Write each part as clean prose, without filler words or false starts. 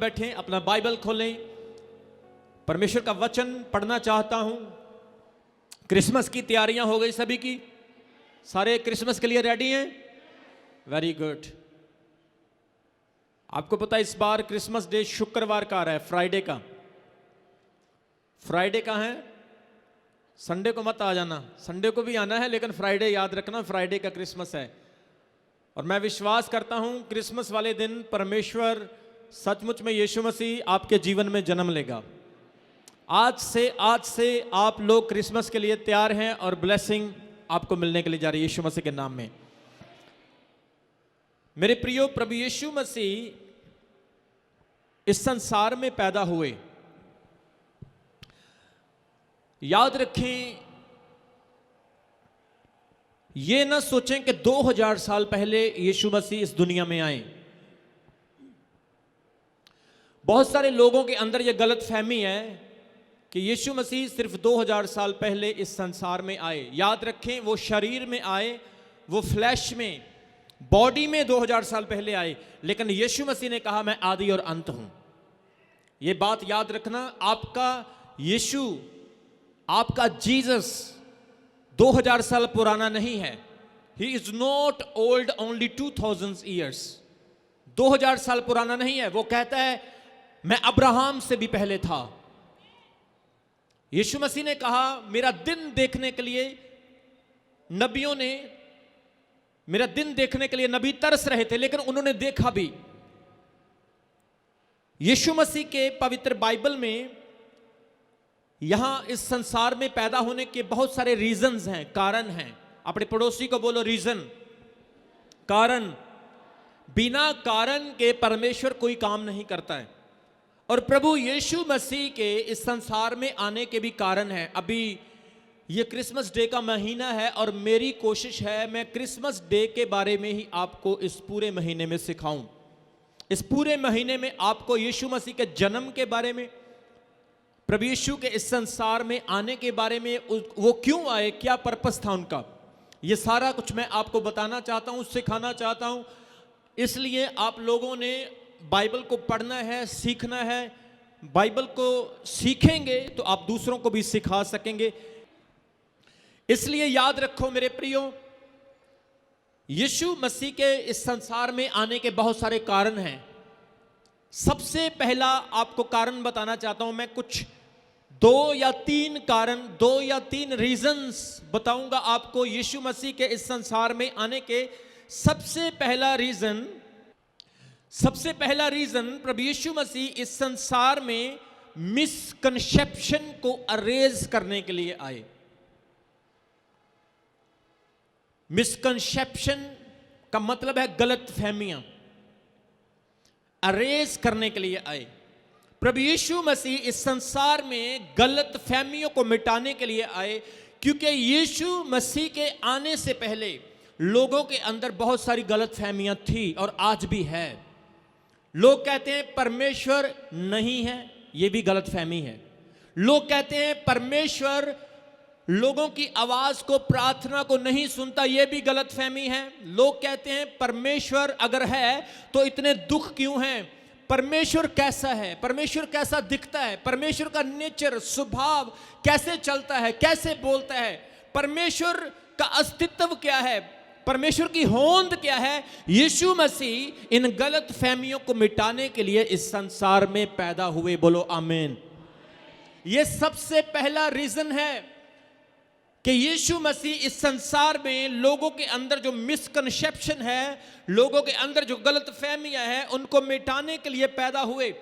बैठें, अपना बाइबल खोलें, परमेश्वर का वचन पढ़ना चाहता हूं। क्रिसमस की तैयारियां हो गई सभी की? सारे क्रिसमस के लिए रेडी हैं? Very good. आपको पता है इस बार क्रिसमस डे शुक्रवार का आ रहा है, फ्राइडे का। फ्राइडे का है, संडे को मत आ जाना, संडे को भी आना है लेकिन फ्राइडे याद रखना, फ्राइडे का क्रिसमस है। और मैं विश्वास करता हूं क्रिसमस वाले दिन परमेश्वर सचमुच में यीशु मसीह आपके जीवन में जन्म लेगा। आज से आप लोग क्रिसमस के लिए तैयार हैं और ब्लेसिंग आपको मिलने के लिए जा रही है यीशु मसीह के नाम में। मेरे प्रियो, प्रभु यीशु मसीह इस संसार में पैदा हुए। याद रखें, ये ना सोचें कि 2000 साल पहले यीशु मसीह इस दुनिया में आए। बहुत सारे लोगों के अंदर यह गलत फहमी है कि यीशु मसीह सिर्फ 2000 साल पहले इस संसार में आए। याद रखें, वो शरीर में आए, वो फ्लैश में, बॉडी में 2000 साल पहले आए, लेकिन यीशु मसीह ने कहा मैं आदि और अंत हूं। ये बात याद रखना, आपका यीशु, आपका जीसस 2000 साल पुराना नहीं है। He is not old only 2000 years. 2000 साल पुराना नहीं है। वो कहता है मैं अब्राहम से भी पहले था। यीशु मसीह ने कहा मेरा दिन देखने के लिए नबियों ने, मेरा दिन देखने के लिए नबी तरस रहे थे, लेकिन उन्होंने देखा भी। यीशु मसीह के पवित्र बाइबल में यहां इस संसार में पैदा होने के बहुत सारे रीजंस हैं, कारण हैं। अपने पड़ोसी को बोलो रीजन, कारण। बिना कारण के परमेश्वर कोई काम नहीं करता है। और प्रभु यीशु मसीह के इस संसार में आने के भी कारण हैं। अभी ये क्रिसमस डे का महीना है और मेरी कोशिश है मैं क्रिसमस डे के बारे में ही आपको इस पूरे महीने में सिखाऊं। इस पूरे महीने में आपको यीशु मसीह के जन्म के बारे में, प्रभु यीशु के इस संसार में आने के बारे में, वो क्यों आए, क्या पर्पस था उनका, ये सारा कुछ मैं आपको बताना चाहता हूं, सिखाना चाहता हूं। इसलिए आप लोगों ने बाइबल को पढ़ना है, सीखना है। बाइबल को सीखेंगे तो आप दूसरों को भी सिखा सकेंगे। इसलिए याद रखो मेरे प्रियो, यीशु मसीह के इस संसार में आने के बहुत सारे कारण हैं। सबसे पहला आपको कारण बताना चाहता हूं मैं, कुछ 2 या 3 कारण, 2 या 3 रीजंस बताऊंगा आपको यीशु मसीह के इस संसार में आने के। सबसे पहला रीजन प्रभु यीशु मसीह इस संसार में मिसकंसेप्शन को अरेज करने के लिए आए। मिसकंसेप्शन का मतलब है गलत फहमियां। अरेज करने के लिए आए। प्रभु यीशु मसीह इस संसार में गलत फहमियों को मिटाने के लिए आए, क्योंकि यीशु मसीह के आने से पहले लोगों के अंदर बहुत सारी गलत फहमियां थी और आज भी है। लोग कहते हैं परमेश्वर नहीं है, यह भी गलत फहमी है। लोग कहते हैं परमेश्वर लोगों की आवाज को, प्रार्थना को नहीं सुनता, यह भी गलत फहमी है। लोग कहते हैं परमेश्वर अगर है तो इतने दुख क्यों हैं, परमेश्वर कैसा है, परमेश्वर कैसा दिखता है, परमेश्वर का नेचर, स्वभाव कैसे चलता है, कैसे बोलता है, परमेश्वर का अस्तित्व क्या है, परमेश्वर की होंद क्या है। यीशु मसीह इन गलत फहमियों को मिटाने के लिए इस संसार में पैदा हुए। बोलो आमीन। यह सबसे पहला रीजन है कि यीशु मसीह इस संसार में लोगों के अंदर जो मिसकंसेप्शन है, लोगों के अंदर जो गलत फहमियां हैं, उनको मिटाने के लिए पैदा हुए।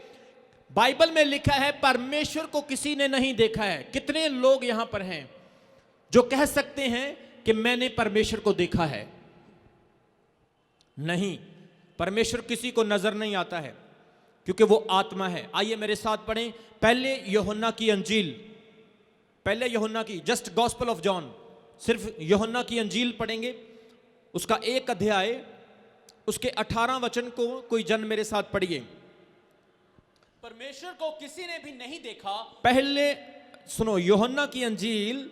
बाइबल में लिखा है परमेश्वर को किसी ने नहीं देखा है। कितने लोग यहां पर हैं जो कह सकते हैं कि मैंने परमेश्वर को देखा है? नहीं, परमेश्वर किसी को नजर नहीं आता है क्योंकि वो आत्मा है। आइए मेरे साथ पढ़ें पहले यूहन्ना की अंजील, पहले यूहन्ना की, जस्ट गॉस्पेल ऑफ जॉन, सिर्फ यूहन्ना की अंजील पढ़ेंगे, उसका 1 अध्याय, उसके 18 वचन को कोई जन मेरे साथ पढ़िए। परमेश्वर को किसी ने भी नहीं देखा। पहले सुनो, यूहन्ना की अंजील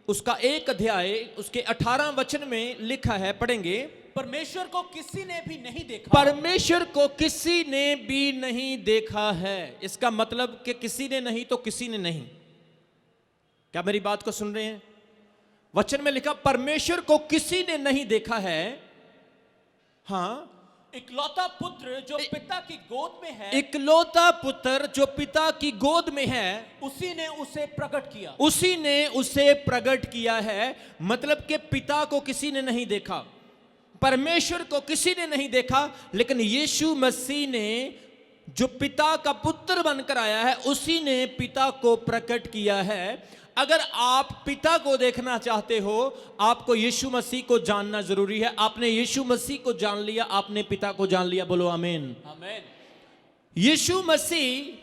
उसका 1 अध्याय उसके 18 वचन में लिखा है, पढ़ेंगे। परमेश्वर को किसी ने भी नहीं देखा। परमेश्वर को किसी ने भी नहीं देखा है। इसका मतलब कि किसी ने नहीं तो किसी ने नहीं। क्या मेरी बात को सुन रहे हैं? वचन में लिखा परमेश्वर को किसी ने नहीं देखा है। हाँ, इकलौता पुत्र जो पिता की गोद में है, इकलौता पुत्र जो पिता की गोद में है, उसी ने उसे प्रकट किया। उसी ने उसे प्रकट किया है। मतलब कि पिता को किसी ने नहीं देखा, परमेश्वर को किसी ने नहीं देखा, लेकिन यीशु मसीह ने जो पिता का पुत्र बनकर आया है, उसी ने पिता को प्रकट किया है। अगर आप पिता को देखना चाहते हो, आपको यीशु मसीह को जानना जरूरी है। आपने यीशु मसीह को जान लिया, आपने पिता को जान लिया। बोलो आमीन। आमीन। यीशु मसीह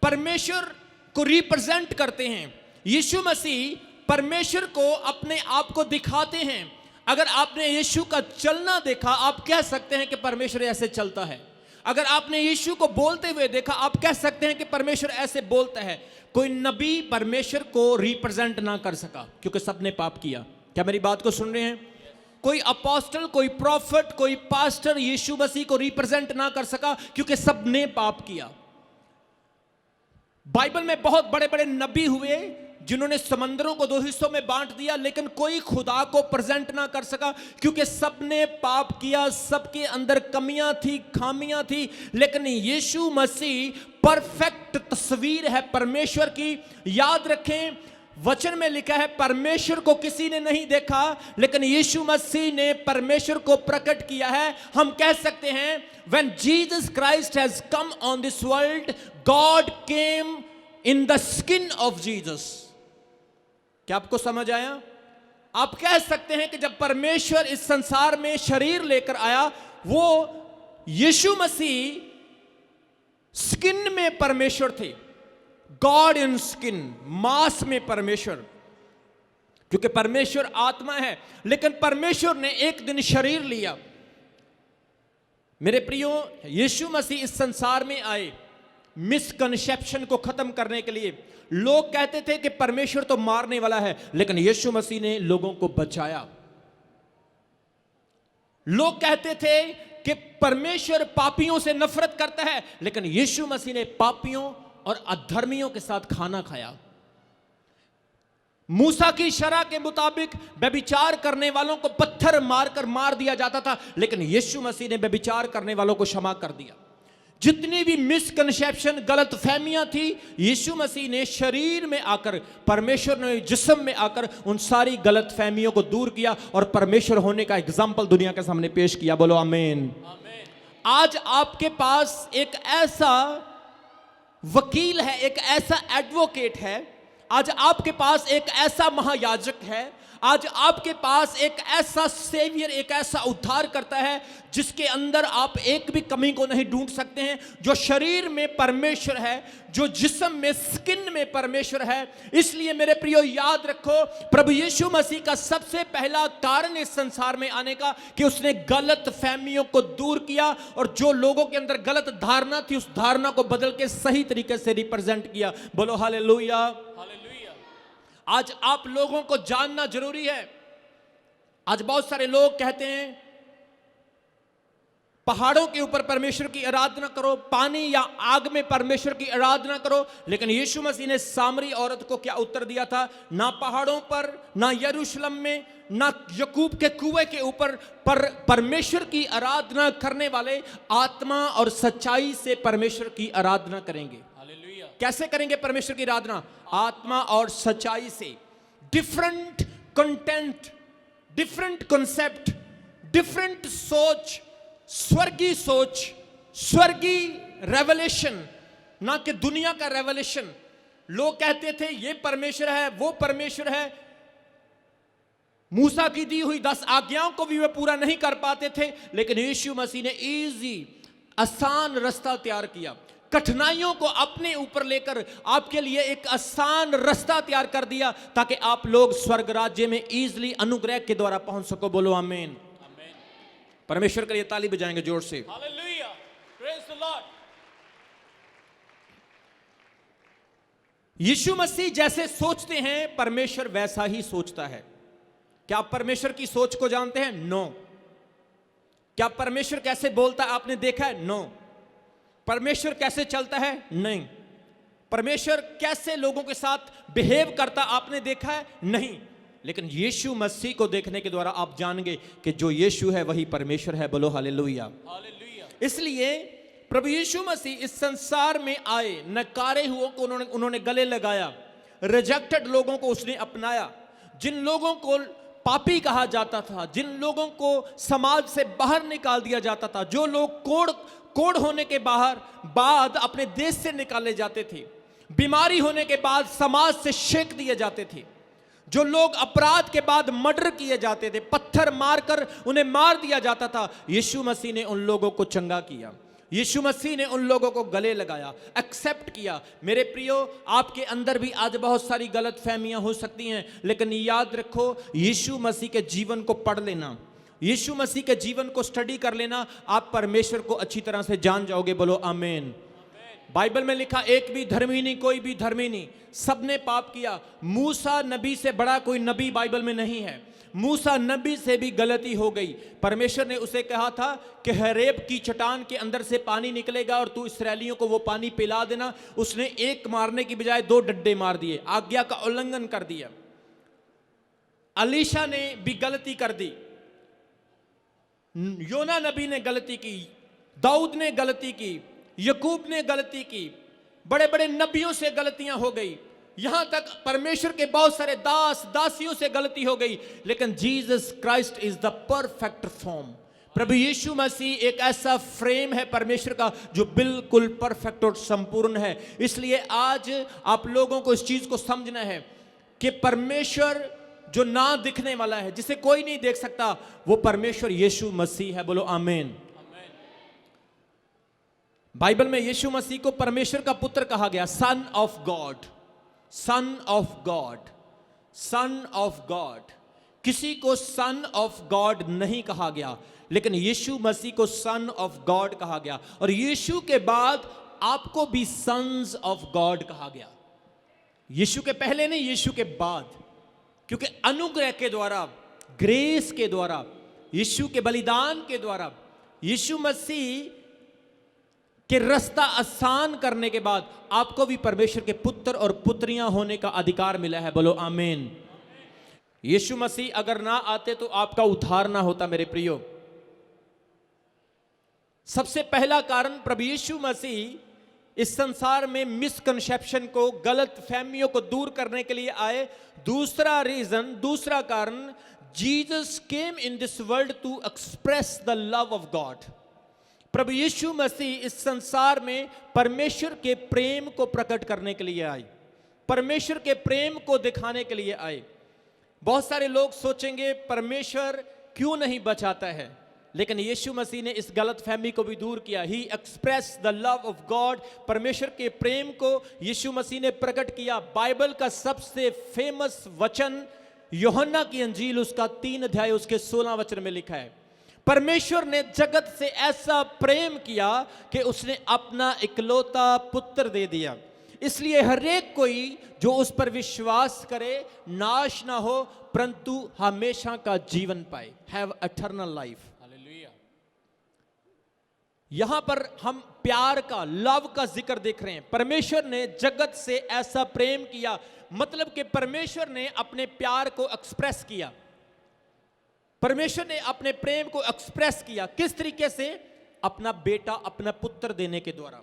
परमेश्वर को रिप्रेजेंट करते हैं। यीशु मसीह परमेश्वर को अपने आप को दिखाते हैं। अगर आपने यीशु का चलना देखा, आप कह सकते हैं कि परमेश्वर ऐसे चलता है। अगर आपने यीशु को बोलते हुए देखा, आप कह सकते हैं कि परमेश्वर ऐसे बोलता है। कोई नबी परमेश्वर को रिप्रेजेंट ना कर सका, क्योंकि सबने पाप किया। क्या मेरी बात को सुन रहे हैं? कोई अपोस्टल, कोई प्रॉफिट, कोई पास्टर यीशु मसीह को रिप्रेजेंट ना कर सका, क्योंकि सबने पाप किया। बाइबल में बहुत बड़े बड़े नबी हुए जिन्होंने समंदरों को दो हिस्सों में बांट दिया, लेकिन कोई खुदा को प्रेजेंट ना कर सका, क्योंकि सबने पाप किया। सबके अंदर कमियां थी, खामियां थी। लेकिन यीशु मसीह परफेक्ट तस्वीर है परमेश्वर की। याद रखें, वचन में लिखा है परमेश्वर को किसी ने नहीं देखा, लेकिन यीशु मसीह ने परमेश्वर को प्रकट किया है। हम कह सकते हैं when Jesus Christ has come on this world, God came in the skin of Jesus। क्या आपको समझ आया? आप कह सकते हैं कि जब परमेश्वर इस संसार में शरीर लेकर आया, वो यीशु मसीह स्किन में परमेश्वर थे। गॉड इन स्किन, मांस में परमेश्वर, क्योंकि परमेश्वर आत्मा है। लेकिन परमेश्वर ने एक दिन शरीर लिया। मेरे प्रियो, यीशु मसीह इस संसार में आए मिसकंसेप्शन को खत्म करने के लिए। लोग कहते थे कि परमेश्वर तो मारने वाला है, लेकिन यीशु मसीह ने लोगों को बचाया। लोग कहते थे कि परमेश्वर पापियों से नफरत करता है, लेकिन यीशु मसीह ने पापियों और अधर्मियों के साथ खाना खाया। मूसा की शरह के मुताबिक व्यभिचार करने वालों को पत्थर मारकर मार दिया जाता था, लेकिन यीशु मसीह ने व्यभिचार करने वालों को क्षमा कर दिया। जितनी भी मिसकंसेप्शन, गलत फहमियां थी, यीशु मसीह ने शरीर में आकर, परमेश्वर ने जिस्म में आकर उन सारी गलत फहमियों को दूर किया और परमेश्वर होने का एग्जाम्पल दुनिया के सामने पेश किया। बोलो आमीन। आज आपके पास एक ऐसा वकील है, एक ऐसा एडवोकेट है। आज आपके पास एक ऐसा महायाजक है। आज आपके पास एक ऐसा सेवियर, एक ऐसा उद्धार करता है जिसके अंदर आप एक भी कमी को नहीं ढूंढ सकते हैं। जो शरीर में परमेश्वर है, जो जिस्म में, स्किन में परमेश्वर है। इसलिए मेरे प्रियो, याद रखो, प्रभु यीशु मसीह का सबसे पहला कारण इस संसार में आने का कि उसने गलत फहमियों को दूर किया और जो लोगों के अंदर गलत धारणा थी, उस धारणा को बदल के सही तरीके से रिप्रेजेंट किया। बोलो हालेलुया। आज आप लोगों को जानना जरूरी है। आज बहुत सारे लोग कहते हैं पहाड़ों के ऊपर परमेश्वर की आराधना करो, पानी या आग में परमेश्वर की आराधना करो, लेकिन यीशु मसीह ने सामरी औरत को क्या उत्तर दिया था? ना पहाड़ों पर, ना यरूशलेम में, ना यकूब के कुएं के ऊपर, पर परमेश्वर की आराधना करने वाले आत्मा और सच्चाई से परमेश्वर की आराधना करेंगे। कैसे करेंगे परमेश्वर की आराधना? आत्मा और सच्चाई से। Different content, different concept, different सोच, स्वर्गीय सोच, स्वर्गीय रेवलेशन, ना कि दुनिया का रेवलेशन। लोग कहते थे ये परमेश्वर है, वो परमेश्वर है। मूसा की दी हुई 10 आज्ञाओं को भी वे पूरा नहीं कर पाते थे, लेकिन यीशु मसीह ने इजी, आसान रास्ता तैयार किया। कठिनाइयों को अपने ऊपर लेकर आपके लिए एक आसान रास्ता तैयार कर दिया, ताकि आप लोग स्वर्ग राज्य में इजीली अनुग्रह के द्वारा पहुंच सको। बोलो आमीन। परमेश्वर के लिए ताली बजाएंगे जोर से। Hallelujah, praise the lord. Yeshu Masih जैसे सोचते हैं, परमेश्वर वैसा ही सोचता है। क्या आप परमेश्वर की सोच को जानते हैं? नो। क्या परमेश्वर कैसे बोलता है आपने देखा है? नो। परमेश्वर कैसे चलता है? नहीं। परमेश्वर कैसे लोगों के साथ बिहेव करता आपने देखा है? नहीं। लेकिन यीशु मसीह को देखने के द्वारा आप जानेंगे कि जो यीशु है वही परमेश्वर है। बोलो हालेलुया। हालेलुया। इसलिए प्रभु यीशु मसीह इस संसार में आए, नकारे हुओं को उन्होंने गले लगाया, रिजेक्टेड लोगों को उसने अपनाया, जिन लोगों को पापी कहा जाता था, जिन लोगों को समाज से बाहर निकाल दिया जाता था, जो लोग कोढ़ होने के बाद अपने देश से निकाले जाते थे, बीमारी होने के बाद समाज से शेक दिए जाते थे, जो लोग अपराध के बाद मर्डर किए जाते थे, पत्थर मारकर उन्हें मार दिया जाता था, यीशु मसीह ने उन लोगों को चंगा किया। यीशु मसीह ने उन लोगों को गले लगाया, एक्सेप्ट किया। मेरे प्रियो, आपके अंदर भी आज बहुत सारी गलत फहमियां हो सकती हैं, लेकिन याद रखो, यीशु मसीह के जीवन को पढ़ लेना, यीशु मसीह के जीवन को स्टडी कर लेना, आप परमेश्वर को अच्छी तरह से जान जाओगे। बोलो आमीन। बाइबल में लिखा, एक भी धर्मी नहीं, कोई भी धर्मी नहीं, सबने पाप किया। मूसा नबी से बड़ा कोई नबी बाइबल में नहीं है। मूसा नबी से भी गलती हो गई। परमेश्वर ने उसे कहा था कि हरेब की चट्टान के अंदर से पानी निकलेगा और तू इस्राएलियों को वो पानी पिला देना। उसने एक मारने की बजाय 2 डड्डे मार दिए, आज्ञा का उल्लंघन कर दिया। अलीशा ने भी गलती कर दी, योना नबी ने गलती की, दाऊद ने गलती की, यकूब ने गलती की, बड़े बड़े नबियों से गलतियां हो गई, यहां तक परमेश्वर के बहुत सारे दास दासियों से गलती हो गई। लेकिन Jesus Christ is the perfect form. प्रभु यीशु मसीह एक ऐसा फ्रेम है परमेश्वर का जो बिल्कुल परफेक्ट और संपूर्ण है। इसलिए आज आप लोगों को इस चीज को समझना है कि परमेश्वर जो ना दिखने वाला है, जिसे कोई नहीं देख सकता, वो परमेश्वर यीशु मसीह है। बोलो आमीन। बाइबल में यीशु मसीह को परमेश्वर का पुत्र कहा गया, son of God, son of God, son of God. किसी को सन ऑफ गॉड नहीं कहा गया, लेकिन यीशु मसीह को सन ऑफ गॉड कहा गया। और यीशु के बाद आपको भी सन्स ऑफ गॉड कहा गया। यीशु के पहले नहीं, यीशु के बाद, क्योंकि अनुग्रह के द्वारा, ग्रेस के द्वारा, यीशु के बलिदान के द्वारा, यीशु मसीह कि रास्ता आसान करने के बाद आपको भी परमेश्वर के पुत्र और पुत्रियां होने का अधिकार मिला है। बोलो आमीन। यीशु मसीह अगर ना आते तो आपका उद्धार ना होता। मेरे प्रियो, सबसे पहला कारण प्रभु यीशु मसीह इस संसार में मिसकंसेप्शन को, गलत फहमियों को दूर करने के लिए आए। दूसरा कारण, Jesus came in this world to express the love of God. प्रभु यीशु मसीह इस संसार में परमेश्वर के प्रेम को प्रकट करने के लिए आए, परमेश्वर के प्रेम को दिखाने के लिए आए। बहुत सारे लोग सोचेंगे परमेश्वर क्यों नहीं बचाता है, लेकिन यीशु मसीह ने इस गलत फहमी को भी दूर किया। He express the love of God. परमेश्वर के प्रेम को यीशु मसीह ने प्रकट किया। बाइबल का सबसे फेमस वचन यूहन्ना की अंजील, उसका 3 अध्याय उसके 16 वचन में लिखा है, परमेश्वर ने जगत से ऐसा प्रेम किया कि उसने अपना इकलौता पुत्र दे दिया, इसलिए हर एक कोई जो उस पर विश्वास करे नाश ना हो परंतु हमेशा का जीवन पाए, हैव एटर्नल लाइफ। हालेलुया। यहां पर हम प्यार का, लव का जिक्र देख रहे हैं। परमेश्वर ने जगत से ऐसा प्रेम किया, मतलब कि परमेश्वर ने अपने प्यार को एक्सप्रेस किया। परमेश्वर ने अपने प्रेम को एक्सप्रेस किया किस तरीके से? अपना बेटा, अपना पुत्र देने के द्वारा।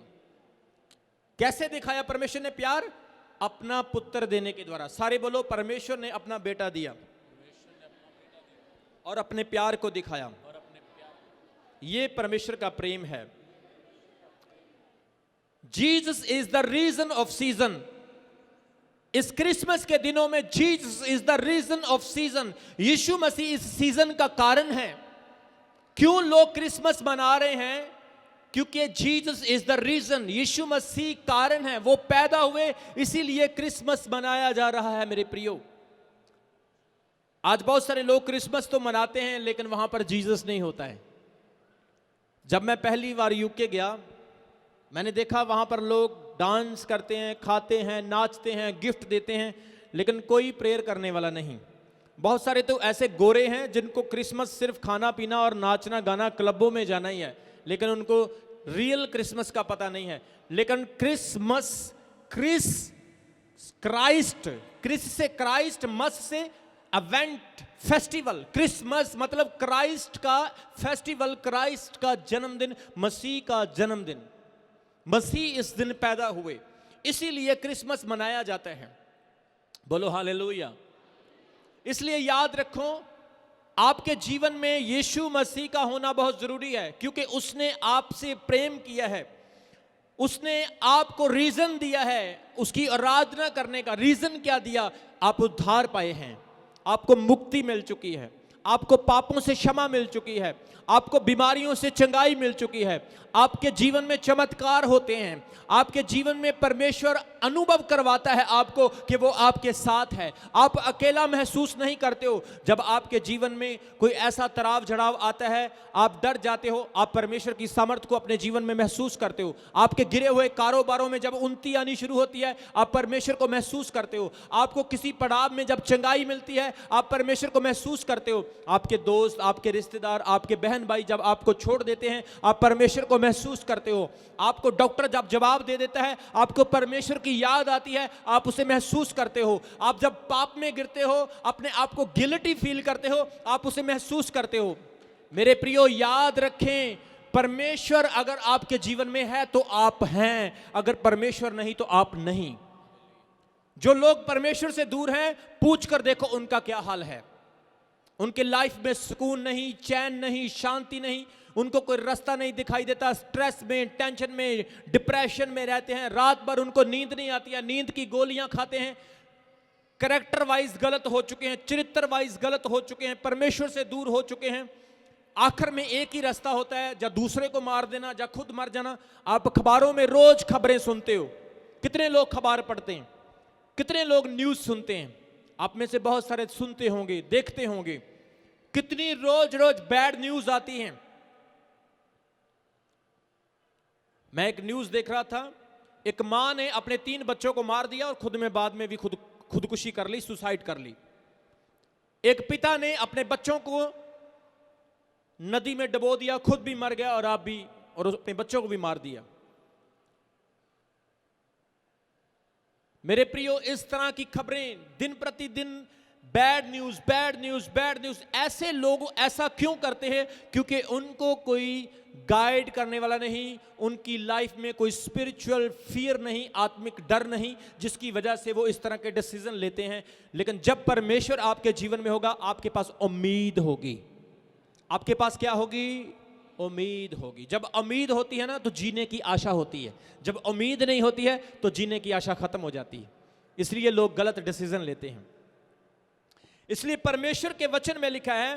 कैसे दिखाया परमेश्वर ने प्यार? अपना पुत्र देने के द्वारा। सारे बोलो, परमेश्वर ने अपना बेटा दिया और अपने प्यार को दिखाया। ये परमेश्वर का प्रेम है। Jesus is the reason of season. इस क्रिसमस के दिनों में Jesus is the reason of season. Yeshu Masih इस सीजन का कारण है। क्यों लोग क्रिसमस मना रहे हैं? क्योंकि जीसस इज द रीजन। यीशु मसीह कारण है, वो पैदा हुए, इसीलिए क्रिसमस मनाया जा रहा है। मेरे प्रियो, आज बहुत सारे लोग क्रिसमस तो मनाते हैं लेकिन वहां पर जीसस नहीं होता है। जब मैं पहली बार यूके गया, मैंने देखा वहां पर लोग डांस करते हैं, खाते हैं, नाचते हैं, गिफ्ट देते हैं, लेकिन कोई प्रेयर करने वाला नहीं, बहुत सारे तो ऐसे गोरे हैं जिनको क्रिसमस सिर्फ खाना पीना और नाचना गाना क्लबों में जाना ही है, लेकिन उनको रियल क्रिसमस का पता नहीं है। लेकिन क्रिसमस, क्राइस्ट, क्रिस से क्राइस्ट, मस से इवेंट, फेस्टिवल। क्रिसमस मतलब क्राइस्ट का फेस्टिवल, क्राइस्ट का जन्मदिन, मसीह का जन्मदिन। मसीह इस दिन पैदा हुए, इसीलिए क्रिसमस मनाया जाता है। बोलो हालेलुया। इसलिए याद रखो, आपके जीवन में यीशु मसीह का होना बहुत जरूरी है, क्योंकि उसने आपसे प्रेम किया है। उसने आपको रीजन दिया है उसकी आराधना करने का। रीजन क्या दिया? आप उद्धार पाए हैं, आपको मुक्ति मिल चुकी है, आपको पापों से क्षमा मिल चुकी है, आपको बीमारियों से चंगाई मिल चुकी है, आपके जीवन में चमत्कार होते हैं, आपके जीवन में परमेश्वर अनुभव करवाता है आपको कि वो आपके साथ है। आप अकेला महसूस नहीं करते हो। जब आपके जीवन में कोई ऐसा तराव झड़ाव आता है, आप डर जाते हो, आप परमेश्वर की सामर्थ्य को अपने जीवन में महसूस करते हो। आपके गिरे हुए कारोबारों में जब उन्नति आनी शुरू होती है, आप परमेश्वर को महसूस करते हो। आपको किसी पड़ाव में जब चंगाई मिलती है, आप परमेश्वर को महसूस करते हो। आपके दोस्त, आपके रिश्तेदार, आपके बहन भाई जब आपको छोड़ देते हैं, आप परमेश्वर को महसूस करते हो। आपको डॉक्टर जब जवाब दे देता है, आपको परमेश्वर की याद आती है, आप उसे महसूस करते हो। आप जब पाप में गिरते हो, अपने आप को गिल्टी फील करते हो, आप उसे महसूस करते हो। मेरे प्रियो, याद रखें, परमेश्वर अगर आपके जीवन में है तो आप हैं, अगर परमेश्वर नहीं तो आप नहीं। जो लोग परमेश्वर से दूर हैं, पूछ कर देखो उनका क्या हाल है। उनके लाइफ में सुकून नहीं, चैन नहीं, शांति नहीं, उनको कोई रास्ता नहीं दिखाई देता। स्ट्रेस में, टेंशन में, डिप्रेशन में रहते हैं। रात भर उनको नींद नहीं आती है, नींद की गोलियां खाते हैं। कैरेक्टर वाइज गलत हो चुके हैं, चरित्र वाइज गलत हो चुके हैं, परमेश्वर से दूर हो चुके हैं। आखिर में एक ही रास्ता होता है, या दूसरे को मार देना या खुद मर जाना। आप अखबारों में रोज खबरें सुनते हो। कितने लोग खबर पढ़ते हैं? कितने लोग न्यूज सुनते हैं? आप में से बहुत सारे सुनते होंगे, देखते होंगे। कितनी रोज रोज बैड न्यूज आती हैं। मैं एक न्यूज देख रहा था, एक मां ने अपने 3 बच्चों को मार दिया और खुद में बाद में भी खुदकुशी कर ली, सुसाइड कर ली। एक पिता ने अपने बच्चों को नदी में डुबो दिया, खुद भी मर गया और आप भी, और अपने बच्चों को भी मार दिया। मेरे प्रियो, इस तरह की खबरें दिन प्रतिदिन, bad news, bad news, bad news. ऐसे लोग ऐसा क्यों करते हैं? क्योंकि उनको कोई गाइड करने वाला नहीं, उनकी लाइफ में कोई स्पिरिचुअल फियर नहीं, आत्मिक डर नहीं, जिसकी वजह से वो इस तरह के डिसीजन लेते हैं। लेकिन जब परमेश्वर आपके जीवन में होगा, आपके पास उम्मीद होगी। आपके पास क्या होगी? उम्मीद होगी। जब उम्मीद होती है ना, तो जीने की आशा होती है। जब उम्मीद नहीं होती है तो जीने की आशा खत्म हो जाती है। इसलिए लोग गलत डिसीजन लेते हैं। इसलिए परमेश्वर के वचन में लिखा है,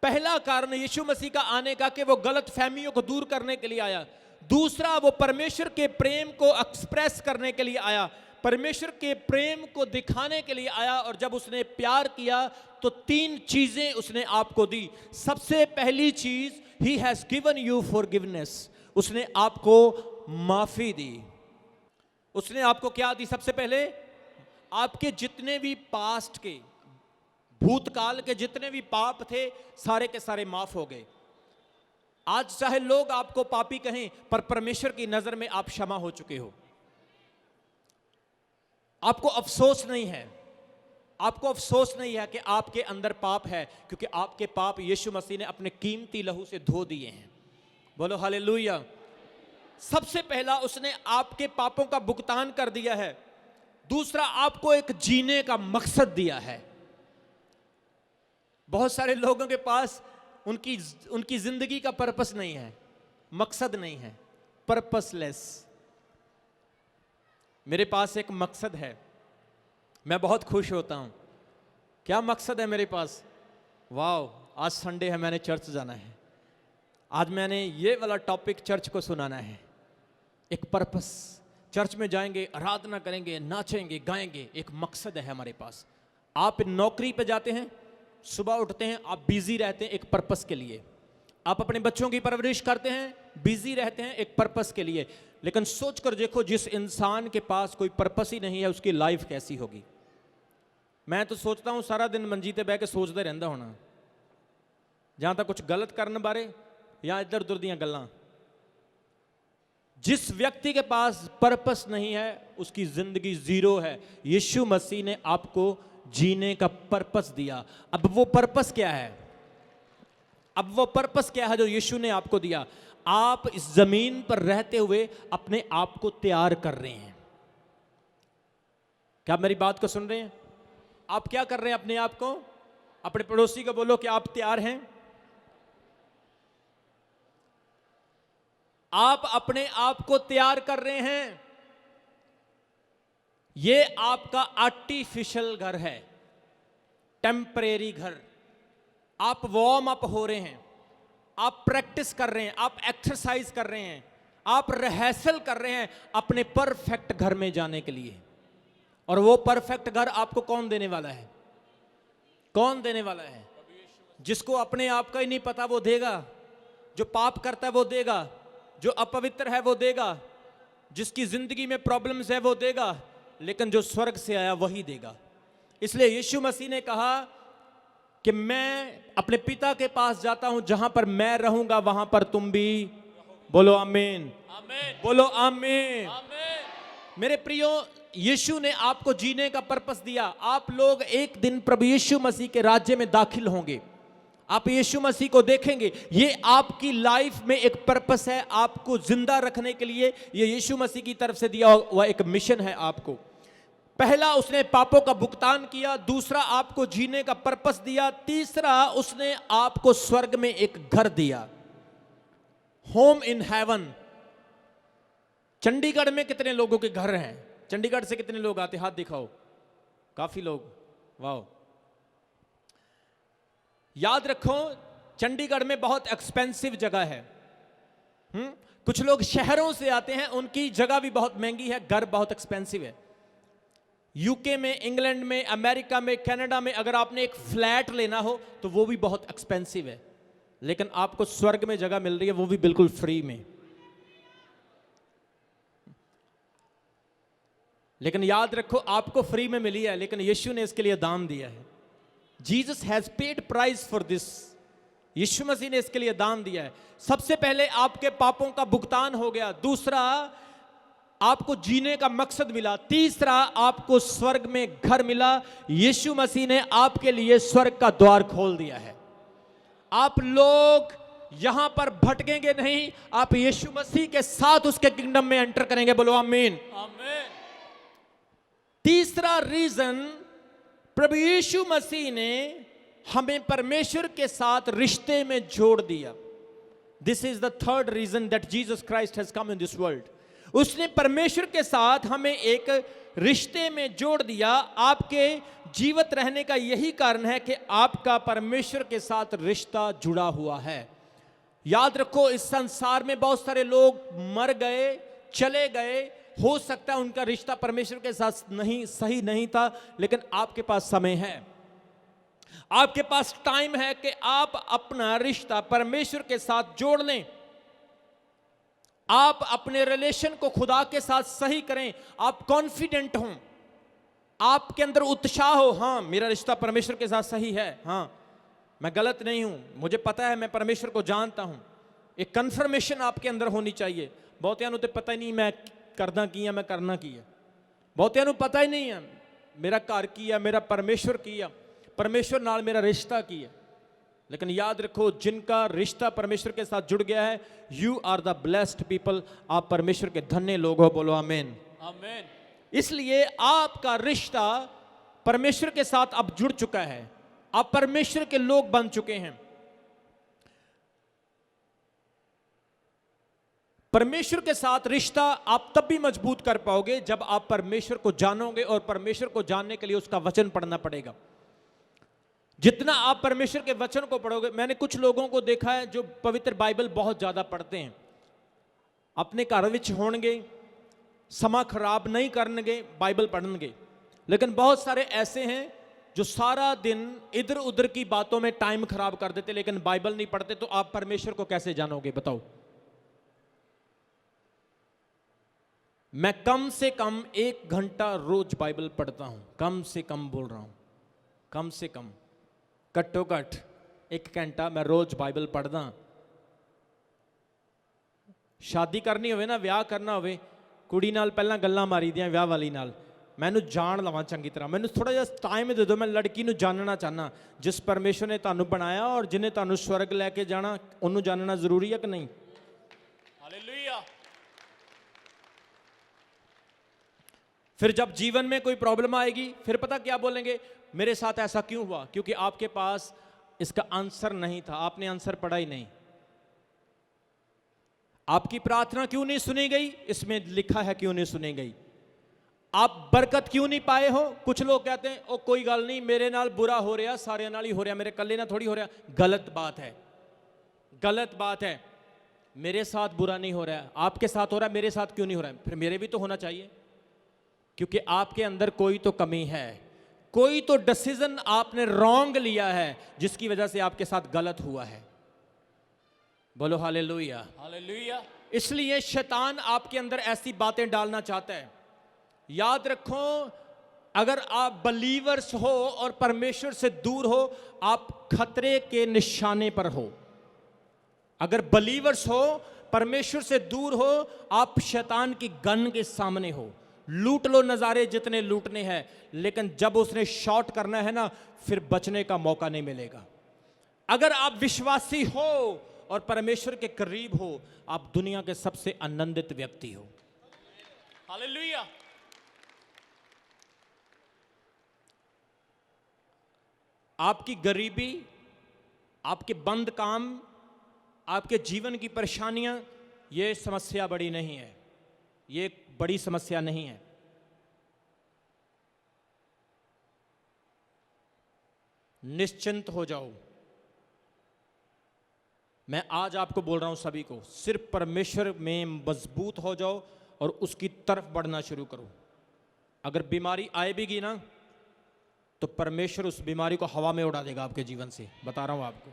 पहला कारण यीशु मसीह का आने का कि वो गलत फहमियों को दूर करने के लिए आया। दूसरा, वो परमेश्वर के प्रेम को एक्सप्रेस करने के लिए आया, परमेश्वर के प्रेम को दिखाने के लिए आया। और जब उसने प्यार किया तो 3 चीजें उसने आपको दी। सबसे पहली चीज, he has given you forgiveness. उसने आपको माफी दी। उसने आपको क्या दी? सबसे पहले आपके जितने भी पास्ट के, भूतकाल के जितने भी पाप थे, सारे के सारे माफ हो गए। आज चाहे लोग आपको पापी कहें, पर परमेश्वर की नजर में आप क्षमा हो चुके हो। आपको अफसोस नहीं है, आपको अफसोस नहीं है कि आपके अंदर पाप है, क्योंकि आपके पाप यीशु मसीह ने अपने कीमती लहू से धो दिए हैं। बोलो हालेलुया। सबसे पहला, उसने आपके पापों का भुगतान कर दिया है। दूसरा, आपको एक जीने का मकसद दिया है। बहुत सारे लोगों के पास उनकी जिंदगी का पर्पस नहीं है, मकसद नहीं है, पर्पसलेस। मेरे पास एक मकसद है, मैं बहुत खुश होता हूं। क्या मकसद है मेरे पास? वाह, आज संडे है, मैंने चर्च जाना है। आज मैंने ये वाला टॉपिक चर्च को सुनाना है। एक पर्पस, चर्च में जाएंगे, आराधना करेंगे, नाचेंगे, गाएंगे। एक मकसद है हमारे पास। आप नौकरी पे जाते हैं, सुबह उठते हैं, आप बिजी रहते हैं एक पर्पस के लिए। आप अपने बच्चों की परवरिश करते हैं, बिजी रहते हैं एक पर्पस के लिए। लेकिन सोच कर देखो, जिस इंसान के पास कोई पर्पस ही नहीं है, उसकी लाइफ कैसी होगी? मैं तो सोचता हूं सारा दिन मंजी ते बह के सोचते रहंदा होना, ਜਾਂ ਤਾਂ कुछ गलत करने बारे या इधर उधर ਦੀਆਂ ਗੱਲਾਂ। जिस व्यक्ति के पास पर्पस नहीं है उसकी जिंदगी जीरो है। यीशु मसीह ने आपको जीने का पर्पस दिया। अब वो पर्पस क्या है? अब वो पर्पस क्या है जो यीशु ने आपको दिया? आप इस जमीन पर रहते हुए अपने आप को तैयार कर रहे हैं। क्या आप मेरी बात को सुन रहे हैं? आप क्या कर रहे हैं अपने आप को? अपने पड़ोसी को बोलो कि आप तैयार हैं। आप अपने आप को तैयार कर रहे हैं। यह आपका आर्टिफिशियल घर है, टेम्परेरी घर। आप वार्म अप हो रहे हैं, आप प्रैक्टिस कर रहे हैं, आप एक्सरसाइज कर रहे हैं, आप रिहर्सल कर रहे हैं अपने परफेक्ट घर में जाने के लिए। और वो परफेक्ट घर आपको कौन देने वाला है? कौन देने वाला है? जिसको अपने आप का ही नहीं पता वो देगा। जो पाप करता है वो देगा, जो अपवित्र है वो देगा, जिसकी जिंदगी में प्रॉब्लम्स है वो देगा, लेकिन जो स्वर्ग से आया वही देगा। इसलिए यीशु मसीह ने कहा कि मैं अपने पिता के पास जाता हूं, जहां पर मैं रहूंगा वहां पर तुम भी। बोलो आमीन, आमीन, बोलो आमीन। आमीन। मेरे प्रियो, यीशु ने आपको जीने का पर्पस दिया। आप लोग एक दिन प्रभु यीशु मसीह के राज्य में दाखिल होंगे। आप यीशु मसीह को देखेंगे। ये आपकी लाइफ में एक पर्पस है, आपको जिंदा रखने के लिए ये यीशु मसीह की तरफ से दिया हुआ एक मिशन है आपको। पहला, उसने पापों का भुगतान किया। दूसरा, आपको जीने का पर्पस दिया। तीसरा, उसने आपको स्वर्ग में एक घर दिया, होम इन हेवन। चंडीगढ़ में कितने लोगों के घर हैं? चंडीगढ़ से कितने लोग आते? हाथ दिखाओ। काफी लोग, वाह। याद रखो, चंडीगढ़ में बहुत एक्सपेंसिव जगह है। कुछ लोग शहरों से आते हैं, उनकी जगह भी बहुत महंगी है, घर बहुत एक्सपेंसिव है। यूके में, इंग्लैंड में, अमेरिका में, कनाडा में अगर आपने एक फ्लैट लेना हो तो वो भी बहुत एक्सपेंसिव है। लेकिन आपको स्वर्ग में जगह मिल रही है, वो भी बिल्कुल फ्री में। लेकिन याद रखो, आपको फ्री में मिली है, लेकिन यीशु ने इसके लिए दाम दिया है। Jesus has paid price for this. यीशु मसीह ने इसके लिए दाम दिया है। सबसे पहले आपके पापों का भुगतान हो गया। दूसरा, आपको जीने का मकसद मिला। तीसरा, आपको स्वर्ग में घर मिला। यीशु मसीह ने आपके लिए स्वर्ग का द्वार खोल दिया है। आप लोग यहां पर भटकेंगे नहीं, आप यीशु मसीह के साथ उसके किंगडम में एंटर करेंगे। बोलो आमीन, आमीन। तीसरा रीजन, प्रभु यीशु मसीह ने हमें परमेश्वर के साथ रिश्ते में जोड़ दिया। This is the third reason that Jesus Christ has come in this world. उसने परमेश्वर के साथ हमें एक रिश्ते में जोड़ दिया। आपके जीवित रहने का यही कारण है कि आपका परमेश्वर के साथ रिश्ता जुड़ा हुआ है। याद रखो, इस संसार में बहुत सारे लोग मर गए, चले गए। हो सकता है उनका रिश्ता परमेश्वर के साथ नहीं सही नहीं था, लेकिन आपके पास समय है, आपके पास टाइम है कि आप अपना रिश्ता परमेश्वर के साथ जोड़ लें। आप अपने रिलेशन को खुदा के साथ सही करें। आप कॉन्फिडेंट हों, आपके अंदर उत्साह हो। हाँ, मेरा रिश्ता परमेश्वर के साथ सही है, हाँ मैं गलत नहीं हूं, मुझे पता है, मैं परमेश्वर को जानता हूं। एक कंफर्मेशन आपके अंदर होनी चाहिए। बहुतियां तो पता ही नहीं मैं करना की है, मैं करना की है। बहुतियां पता ही नहीं है मेरा घर की है, मेरा परमेश्वर की है, परमेश्वर नाल मेरा रिश्ता की है। लेकिन याद रखो, जिनका रिश्ता परमेश्वर के साथ जुड़ गया है, you are the blessed people. आप परमेश्वर के धन्य लोग हो। बोलो आमीन, आमीन। इसलिए आपका रिश्ता परमेश्वर के साथ अब जुड़ चुका है। आप परमेश्वर के लोग बन चुके हैं। परमेश्वर के साथ रिश्ता आप तब भी मजबूत कर पाओगे जब आप परमेश्वर को जानोगे, और परमेश्वर को जानने के लिए उसका वचन पढ़ना पड़ेगा। जितना आप परमेश्वर के वचन को पढ़ोगे, मैंने कुछ लोगों को देखा है जो पवित्र बाइबल बहुत ज्यादा पढ़ते हैं, अपने घर विच होणगे, समा खराब नहीं करनगे, बाइबल पढ़नगे। लेकिन बहुत सारे ऐसे हैं जो सारा दिन इधर उधर की बातों में टाइम खराब कर देते, लेकिन बाइबल नहीं पढ़ते। तो आप परमेश्वर को कैसे जानोगे बताओ? मैं कम से कम 1 घंटा रोज बाइबल पढ़ता हूं, कम से कम बोल रहा हूं। कम से कम घट्टो घट 1 घंटा मैं रोज बाइबल पढ़दा। शादी करनी होवे ना, विआह करना होवे, कुड़ी नाल पहला गल्लां मारी दियां विआह वाली नाल, मैनू जान लवां चंगी तरह, मैनू थोड़ा जिहा टाइम दे दो, मैं लड़की नू जानना चाहना। जिस परमेश्वर ने तुहानू बनाया और जिन्हें तुहानू स्वर्ग लैके जाना, उन्होंने जानना जरूरी है कि नहीं? हालेलुया। फिर जब जीवन में कोई प्रॉब्लम आएगी, फिर पता क्या बोलेंगे? मेरे साथ ऐसा क्यों हुआ? क्योंकि आपके पास इसका आंसर नहीं था, आपने आंसर पढ़ा ही नहीं। आपकी प्रार्थना क्यों नहीं सुनी गई? इसमें लिखा है क्यों नहीं सुनी गई। आप बरकत क्यों नहीं पाए हो? कुछ लोग कहते हैं ओ कोई गल नहीं, मेरे नाल बुरा हो रहा, सारे नाल ही हो रहा, मेरे कल्ले नाल थोड़ी हो रहा। गलत बात है, गलत बात है। मेरे साथ बुरा नहीं हो रहा, आपके साथ हो रहा है, मेरे साथ क्यों नहीं हो रहा है? फिर मेरे भी तो होना चाहिए, क्योंकि आपके अंदर कोई तो कमी है, कोई तो डिसीजन आपने रॉन्ग लिया है जिसकी वजह से आपके साथ गलत हुआ है। बोलो हालेलुया। हालेलुया। इसलिए शैतान आपके अंदर ऐसी बातें डालना चाहता है। याद रखो, अगर आप बलीवर्स हो और परमेश्वर से दूर हो, आप खतरे के निशाने पर हो। अगर बलीवर्स हो, परमेश्वर से दूर हो, आप शैतान की गन के सामने हो। लूट लो नज़ारे जितने लूटने हैं, लेकिन जब उसने शॉट करना है ना, फिर बचने का मौका नहीं मिलेगा। अगर आप विश्वासी हो और परमेश्वर के करीब हो, आप दुनिया के सबसे आनंदित व्यक्ति हो। हालेलुया। आपकी गरीबी, आपके बंद काम, आपके जीवन की परेशानियां, ये समस्या बड़ी नहीं है, ये एक बड़ी समस्या नहीं है। निश्चिंत हो जाओ। मैं आज आपको बोल रहा हूं सभी को, सिर्फ परमेश्वर में मजबूत हो जाओ और उसकी तरफ बढ़ना शुरू करो। अगर बीमारी आए भी गई ना, तो परमेश्वर उस बीमारी को हवा में उड़ा देगा आपके जीवन से, बता रहा हूं आपको।